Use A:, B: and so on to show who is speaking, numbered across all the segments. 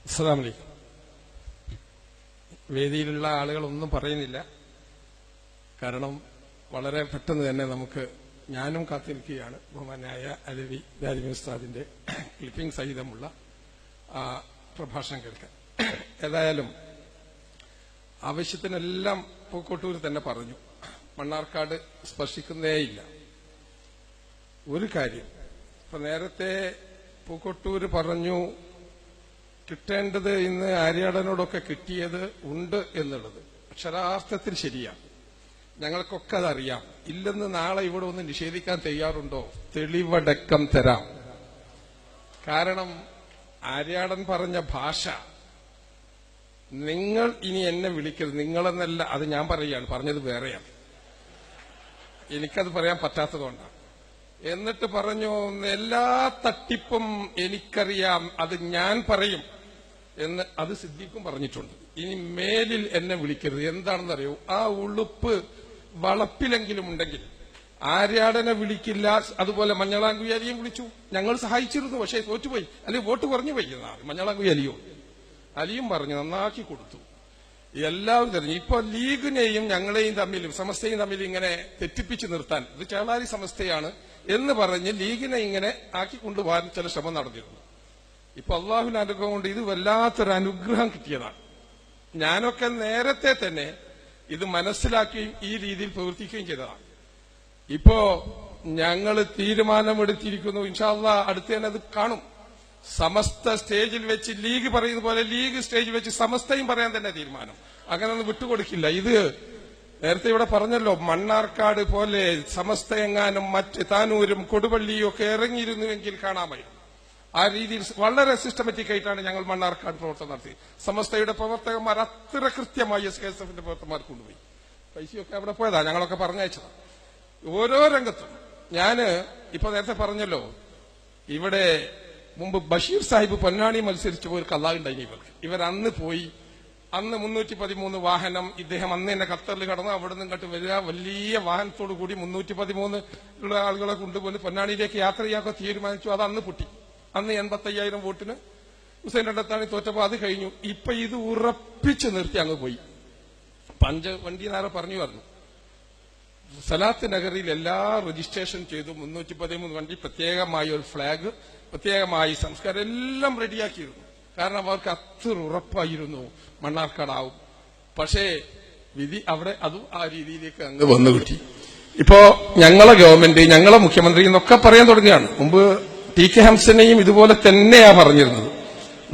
A: അസ്സലാമു അലൈക്കും. വേദിയിലുള്ള ആളുകളൊന്നും പറയുന്നില്ല. കാരണം വളരെ പെട്ടെന്ന് തന്നെ ഞാനും കാത്തിരിക്കുകയാണ് ബഹുമാനായ അലവി ദാരിമി ഉസ്താദിന്റെ ക്ലിപ്പിംഗ് സഹിതമുള്ള പ്രഭാഷണം കേൾക്കാൻ. ഏതായാലും ആവശ്യത്തിനെല്ലാം പൂക്കോട്ടൂർ തന്നെ പറഞ്ഞു. മണ്ണാർക്കാട് സ്പർശിക്കുന്നേയില്ല. ഒരു കാര്യം, ഇപ്പൊ നേരത്തെ പൂക്കോട്ടൂര് പറഞ്ഞു കിട്ടേണ്ടത് ഇന്ന് ആര്യാടനോടൊക്കെ കിട്ടിയത് ഉണ്ട് എന്നുള്ളത് അക്ഷരാർത്ഥത്തിൽ ശരിയാണ്. ഞങ്ങൾക്കൊക്കെ അതറിയാം. ഇല്ലെന്ന് നാളെ ഇവിടെ ഒന്ന് നിഷേധിക്കാൻ തയ്യാറുണ്ടോ? തെളിവടക്കം തരാം. കാരണം ആര്യാടൻ പറഞ്ഞ ഭാഷ, നിങ്ങൾ ഇനി എന്നെ വിളിക്കരുത്, നിങ്ങളെന്നല്ല, അത് ഞാൻ പറയുകയാണ്, പറഞ്ഞത് വേറെയാണ്, എനിക്കത് പറയാൻ പറ്റാത്തതുകൊണ്ടാണ്. എന്നിട്ട് പറഞ്ഞു എല്ലാ തട്ടിപ്പും എനിക്കറിയാം, അത് ഞാൻ പറയും എന്ന്. അത് സിദ്ദീഖും പറഞ്ഞിട്ടുണ്ട്. ഇനി മേലിൽ എന്നെ വിളിക്കരുത്. എന്താണെന്നറിയോ? ആ ഉളുപ്പ് വളപ്പിലെങ്കിലും ഉണ്ടെങ്കിൽ ആര്യാടനെ വിളിക്കില്ല. അതുപോലെ മഞ്ഞളാംകുഴി അലിയും വിളിച്ചു, ഞങ്ങൾ സഹായിച്ചിരുന്നു, പക്ഷേ തോറ്റുപോയി, അല്ലെങ്കിൽ വോട്ട് കുറഞ്ഞു പോയി. മഞ്ഞളാംകുഴി അലിയും പറഞ്ഞു, നന്നാക്കി കൊടുത്തു, എല്ലാവരും തെരഞ്ഞു. ഇപ്പൊ ലീഗിനെയും ഞങ്ങളെയും തമ്മിലും സമസ്തയും തമ്മിൽ ഇങ്ങനെ തെറ്റിപ്പിച്ചു നിർത്താൻ, ഇത് ചേളാരി സമസ്തയാണ് എന്ന് പറഞ്ഞ് ലീഗിനെ ഇങ്ങനെ ആക്കി കൊണ്ടുപോകാൻ ചില ശ്രമം നടന്നിരുന്നു. ഇപ്പൊ അള്ളാഹുവിന്റെ അനുഗ്രഹം കൊണ്ട് ഇത് വല്ലാത്തൊരു അനുഗ്രഹം കിട്ടിയതാണ്. ഞാനൊക്കെ നേരത്തെ തന്നെ ഇത് മനസ്സിലാക്കുകയും ഈ രീതിയിൽ പ്രവർത്തിക്കുകയും ചെയ്തതാണ്. ഇപ്പോ ഞങ്ങൾ തീരുമാനമെടുത്തിരിക്കുന്നു, ഇൻഷാ അല്ലാഹ് അടുത്ത് തന്നെ അത് കാണും. സമസ്ത സ്റ്റേജിൽ വെച്ച് ലീഗ് പറയുന്ന പോലെ ലീഗ് സ്റ്റേജിൽ വെച്ച് സമസ്തയും പറയാൻ തന്നെ തീരുമാനം. അങ്ങനെയൊന്നും വിട്ടുകൊടുക്കില്ല. ഇത് നേരത്തെ ഇവിടെ പറഞ്ഞല്ലോ, മണ്ണാർക്കാട് പോലെ സമസ്തയെങ്ങാനും മറ്റ് താനൂരും കൊടുവള്ളിയും ഒക്കെ ഇറങ്ങിയിരുന്നുവെങ്കിൽ കാണാമായിരുന്നു. ആ രീതിയിൽ വളരെ സിസ്റ്റമാറ്റിക് ആയിട്ടാണ് ഞങ്ങൾ മണ്ണാർക്കാട് പ്രവർത്തനം നടത്തി. സമസ്തയുടെ പ്രവർത്തകന്മാർ അത്ര കൃത്യമായി SKSF-ന്റെ പ്രവർത്തകന്മാർ കൊണ്ടുപോയി. പൈസയൊക്കെ അവിടെ പോയതാ, ഞങ്ങളൊക്കെ പറഞ്ഞയച്ചതാ. ഓരോ രംഗത്തും ഇപ്പൊ നേരത്തെ പറഞ്ഞല്ലോ, ഇവിടെ മുമ്പ് ബഷീർ സാഹിബ് പൊന്നാനി മത്സരിച്ചു പോയി കള്ളാണ്ടായി ഇവർ അന്ന് പോയി. അന്ന് 313 വാഹനം ഇദ്ദേഹം അന്ന് തന്നെ ഖത്തറിൽ കടന്നു. അവിടെ നിന്ന് ഇങ്ങോട്ട് വരിക, വലിയ വാഹനത്തോടു കൂടി 313 ഉള്ള ആളുകളെ കൊണ്ടുപോയി പൊന്നാനിയിലേക്ക് യാത്ര ചെയ്യാൻ തീരുമാനിച്ചു. അത് അന്ന് പൊട്ടി. അന്ന് 85,000 വോട്ടിന് ഹുസൈൻ രണ്ടത്താണി തോറ്റപ്പോ അത് കഴിഞ്ഞു. ഇപ്പൊ ഇത് ഉറപ്പിച്ചു നിർത്തി അങ്ങ് പോയി. വണ്ടി നേരെ പറഞ്ഞു സലാത്ത് നഗറിൽ എല്ലാ രജിസ്ട്രേഷൻ ചെയ്തു. 313 വണ്ടി, പ്രത്യേകമായി ഒരു ഫ്ളാഗ്, പ്രത്യേകമായി സംസ്കാരം എല്ലാം റെഡിയാക്കിയിരുന്നു. കാരണം അവർക്ക് അത്ര ഉറപ്പായിരുന്നു മണ്ണാർക്കാടാവും. പക്ഷേ വിധി അവിടെ അതും ആ രീതിയിലേക്ക് അങ്ങ് വന്നു കിട്ടി. ഇപ്പോ ഞങ്ങളെ ഗവൺമെന്റ്, ഞങ്ങളെ മുഖ്യമന്ത്രി എന്നൊക്കെ പറയാൻ തുടങ്ങിയാണ്. മുമ്പ് TK ഹംസനെയും ഇതുപോലെ തന്നെയാ പറഞ്ഞിരുന്നത്.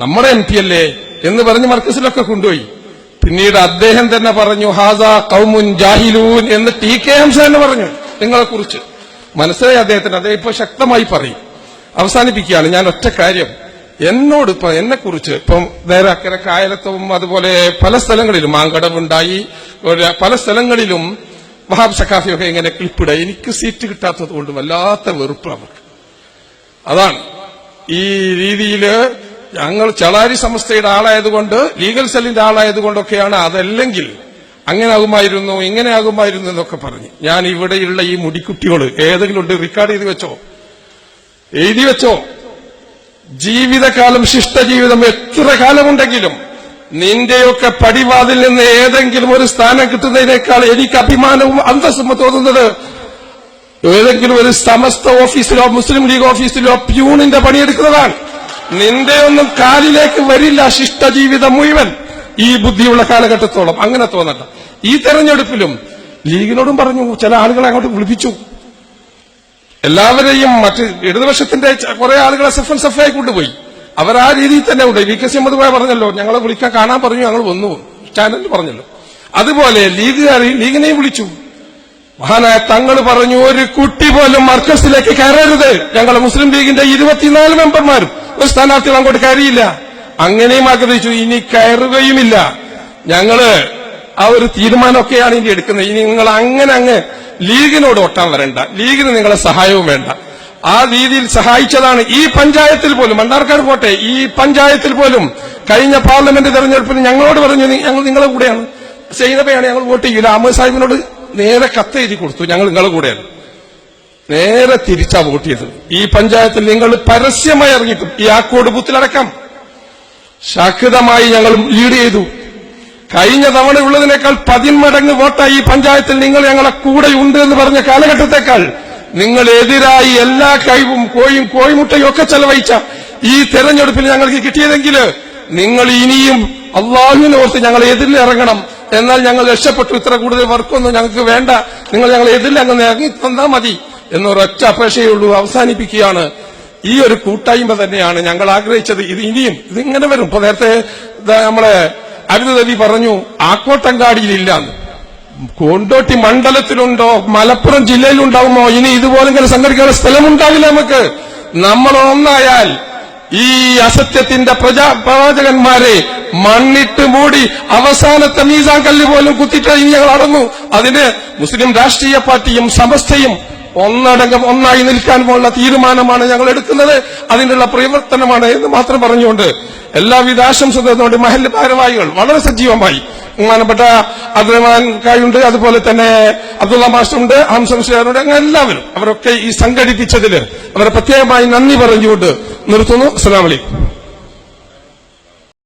A: നമ്മുടെ MP അല്ലേ എന്ന് പറഞ്ഞ് മർക്കസിലൊക്കെ കൊണ്ടുപോയി. പിന്നീട് അദ്ദേഹം തന്നെ പറഞ്ഞു ഹാസ ഖൗമുൻ ജാഹിലൂൻ എന്ന് TK ഹംസ തന്നെ പറഞ്ഞു നിങ്ങളെ കുറിച്ച്. മനസ്സിലായി അദ്ദേഹത്തിന്. അദ്ദേഹം ഇപ്പൊ ശക്തമായി പറയും. അവസാനിപ്പിക്കുകയാണ്. ഞാൻ ഒറ്റ കാര്യം, എന്നോട് ഇപ്പൊ എന്നെ കുറിച്ച് ഇപ്പം നേരെ അക്കരെ കായലത്തവും അതുപോലെ പല സ്ഥലങ്ങളിലും മാങ്കടവുണ്ടായി, പല സ്ഥലങ്ങളിലും വഹാബ് സഖാഫിയൊക്കെ ഇങ്ങനെ ക്ലിപ്പിടുക. എനിക്ക് സീറ്റ് കിട്ടാത്തത് കൊണ്ട് വല്ലാത്ത വെറുപ്പ് അവർക്ക്. അതാണ് ഈ രീതിയില് ഞങ്ങൾ ചളാരി സമസ്തയുടെ ആളായതുകൊണ്ട്, ലീഗൽ സെല്ലിന്റെ ആളായതുകൊണ്ടൊക്കെയാണ്. അതല്ലെങ്കിൽ അങ്ങനെ ആകുമായിരുന്നു, ഇങ്ങനെ ആകുമായിരുന്നു എന്നൊക്കെ പറഞ്ഞ് ഞാൻ ഇവിടെയുള്ള ഈ മുടിക്കുട്ടികൾ ഏതെങ്കിലും ഉണ്ട്, റെക്കോർഡ് ചെയ്ത് വെച്ചോ, എഴുതി വെച്ചോ. ജീവിതകാലം, ശിഷ്ടജീവിതം എത്ര കാലമുണ്ടെങ്കിലും നിന്റെയൊക്കെ പടിവാതിൽ നിന്ന് ഏതെങ്കിലും ഒരു സ്ഥാനം കിട്ടുന്നതിനേക്കാൾ എനിക്ക് അഭിമാനവും അന്തസ്സും തോന്നുന്നത് ഏതെങ്കിലും ഒരു സമസ്ത ഓഫീസിലോ മുസ്ലിം ലീഗ് ഓഫീസിലോ പ്യൂണിന്റെ പണിയെടുക്കുന്നതാണ്. നിന്റെ ഒന്നും കാലിലേക്ക് വരില്ല ശിഷ്ടജീവിതം മുഴുവൻ ഈ ബുദ്ധിയുള്ള കാലഘട്ടത്തോളം. അങ്ങനെ തോന്നണ്ട. ഈ തെരഞ്ഞെടുപ്പിലും ലീഗിനോടും പറഞ്ഞു, ചില ആളുകളെ അങ്ങോട്ട് വിളിപ്പിച്ചു. എല്ലാവരെയും മറ്റ് ഇടതുപക്ഷത്തിന്റെ കുറെ ആളുകളെ SFI കൊണ്ടുപോയി. അവർ ആ രീതിയിൽ തന്നെ ഉണ്ട്. VK അഹമ്മദ് പറഞ്ഞല്ലോ, ഞങ്ങളെ വിളിക്കാൻ കാണാൻ പറഞ്ഞു, ഞങ്ങൾ വന്നു, ചാനലിൽ പറഞ്ഞല്ലോ. അതുപോലെ ലീഗിനെയും വിളിച്ചു. മഹാനായ തങ്ങൾ പറഞ്ഞു, ഒരു കുട്ടി പോലും മർക്കസിലേക്ക് കയറരുത്. ഞങ്ങൾ മുസ്ലിം ലീഗിന്റെ 24 മെമ്പർമാരും ഒരു സ്ഥാനാർത്ഥികൾ അങ്ങോട്ട് കയറിയില്ല. അങ്ങനെയും ആഗ്രഹിച്ചു. ഇനി കയറുകയുമില്ല. ഞങ്ങള് ആ ഒരു തീരുമാനമൊക്കെയാണ് ഇനി എടുക്കുന്നത്. ഇനി നിങ്ങൾ അങ്ങ് ലീഗിനോട് ഒട്ടാൻ വരണ്ട, ലീഗിന് നിങ്ങളെ സഹായവും വേണ്ട. ആ രീതിയിൽ സഹായിച്ചതാണ്. ഈ പഞ്ചായത്തിൽ പോലും, മണ്ണാർക്കാട് പോട്ടെ, ഈ പഞ്ചായത്തിൽ പോലും കഴിഞ്ഞ പാർലമെന്റ് തെരഞ്ഞെടുപ്പിന് ഞങ്ങളോട് പറഞ്ഞു, ഞങ്ങൾ നിങ്ങളെ കൂടെയാണ്, സൈനബയാണ്, ഞങ്ങൾ വോട്ട് ചെയ്യില്ല. അഹമ്മദ് സാഹിബിനോട് നേരെ കത്ത് എഴുതി കൊടുത്തു, ഞങ്ങൾ നിങ്ങളുടെ കൂടെയാണ്. നേരെ തിരിച്ചാ വോട്ട് ചെയ്തത്. ഈ പഞ്ചായത്തിൽ നിങ്ങൾ പരസ്യമായി ഇറങ്ങിയിട്ടും ഈ ആക്കോട് ബൂത്തിലടക്കം ശക്തമായി ഞങ്ങൾ ലീഡ് ചെയ്തു. കഴിഞ്ഞ തവണ ഉള്ളതിനേക്കാൾ 10 മടങ്ങ് വോട്ടായി ഈ പഞ്ചായത്തിൽ നിങ്ങൾ ഞങ്ങളെ കൂടെ ഉണ്ട് എന്ന് പറഞ്ഞ കാലഘട്ടത്തെക്കാൾ നിങ്ങൾ എതിരായി എല്ലാ കഴിവും കോഴിമുട്ടയും ഒക്കെ ചെലവഴിച്ച ഈ തെരഞ്ഞെടുപ്പിൽ ഞങ്ങൾക്ക് കിട്ടിയതെങ്കിൽ നിങ്ങൾ ഇനിയും അള്ളാഹുവിനെ ഓർത്ത് ഞങ്ങൾ എതിരിൽ ഇറങ്ങണം. എന്നാൽ ഞങ്ങൾ രക്ഷപ്പെട്ടു, ഇത്ര കൂടുതൽ വർക്കൊന്നും ഞങ്ങൾക്ക് വേണ്ട, നിങ്ങൾ ഞങ്ങൾ എതിരിൽ അങ്ങ് ഇറങ്ങി തന്നാൽ മതി എന്നൊരൊറ്റ അപേക്ഷയേ ഉള്ളൂ. അവസാനിപ്പിക്കുകയാണ്. ഈ ഒരു കൂട്ടായ്മ തന്നെയാണ് ഞങ്ങൾ ആഗ്രഹിച്ചത്. ഇത് ഇനിയും ഇതിങ്ങനെ വരും. ഇപ്പൊ നേരത്തെ നമ്മളെ അരുതലി പറഞ്ഞു ആക്കോട്ടങ്കാടിയിലില്ലാന്ന്. കൊണ്ടോട്ടി മണ്ഡലത്തിലുണ്ടോ, മലപ്പുറം ജില്ലയിലുണ്ടാകുമോ ഇനി ഇതുപോലെ ഇങ്ങനെ സംഘടിക്കാനുള്ള സ്ഥലമുണ്ടാവില്ല നമുക്ക്. നമ്മൾ ഒന്നായാൽ ഈ അസത്യത്തിന്റെ പ്രവാചകന്മാരെ മണ്ണിട്ട് മൂടി അവസാനത്തെ മീസാൻ കല്ല് പോലും കുത്തിയിട്ട് ഇനി ഞങ്ങൾ അടങ്ങും. അതിന് മുസ്ലിം രാഷ്ട്രീയ പാർട്ടിയും സമസ്തയും ഒന്നായി നിൽക്കാൻ പോലുള്ള തീരുമാനമാണ് ഞങ്ങൾ എടുക്കുന്നത്. അതിനുള്ള പ്രവർത്തനമാണ് എന്ന് മാത്രം പറഞ്ഞുകൊണ്ട് എല്ലാവിധ ആശംസകളുണ്ട്. മഹല്ല് ഭാരവാഹികൾ വളരെ സജീവമായി, ബഹുമാനപ്പെട്ട അബ്ദുറഹ്മാൻ കായുണ്ട്, അതുപോലെ തന്നെ അബ്ദുള്ള മാസ്റ്ററുണ്ട്, ഹംസംഷാറുണ്ട്, അങ്ങനെ എല്ലാവരും അവരൊക്കെ ഈ സംഘടിപ്പിച്ചതിൽ അവരെ പ്രത്യേകമായി നന്ദി പറഞ്ഞുകൊണ്ട് നിർത്തുന്നു. അസ്സലാമു അലൈക്കും.